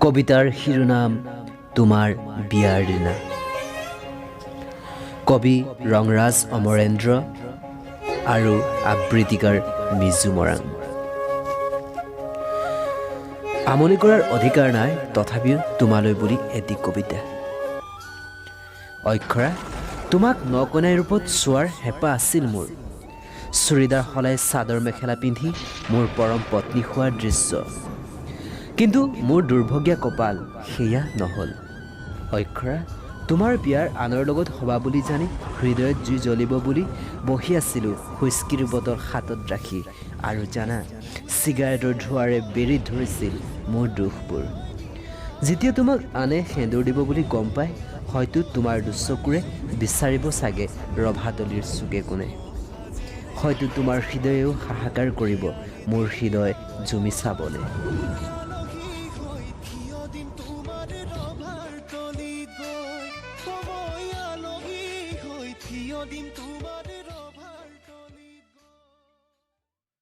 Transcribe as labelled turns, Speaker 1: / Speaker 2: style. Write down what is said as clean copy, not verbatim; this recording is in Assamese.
Speaker 1: কবিতাৰ শিৰোনাম তোমাৰ বিয়াৰ দিনা। কবি ৰংৰাজ অমৰেন্দ্ৰ আৰু আবৃত্তিকাৰ মিজু মৰাণ। আমনি কৰাৰ অধিকাৰ নাই, তথাপিও তোমালৈ বুলি এটি কবিতা। অক্ষৰা, তোমাক নকইনাৰ ৰূপত চোৱাৰ হেঁপাহ আছিল মোৰ। চুৰিদাৰ সলাই চাদৰ মেখেলা পিন্ধি মোৰ পৰম পত্নী হোৱাৰ দৃশ্য। কিন্তু মোৰ দুৰ্ভগীয়া কপাল সেয়া নহ'ল। অক্ষৰা, তোমাৰ বিয়াৰ আনৰ লগত হ'বা বুলি জানি হৃদয়ত জুই জ্বলিব বুলি বহি আছিলোঁ হুইস্কিৰ বটল হাতত ৰাখি, আৰু জানা, চিগাৰেটৰ ধোঁৱাৰে বেৰি ধৰিছিল মোৰ দুখবোৰ। যেতিয়া তোমাক আনে সেন্দুৰ দিব বুলি গম পাই, হয়তো তোমাৰ দুচকুৰে বিচাৰিব চাগে ৰভাতলিৰ চুকে কোণে। হয়তো তোমাৰ হৃদয়েও হাহাকাৰ কৰিব মোৰ হৃদয় জুমি চাবলৈ।
Speaker 2: সময় আলহী হৈ থিয় দিম তোমাৰ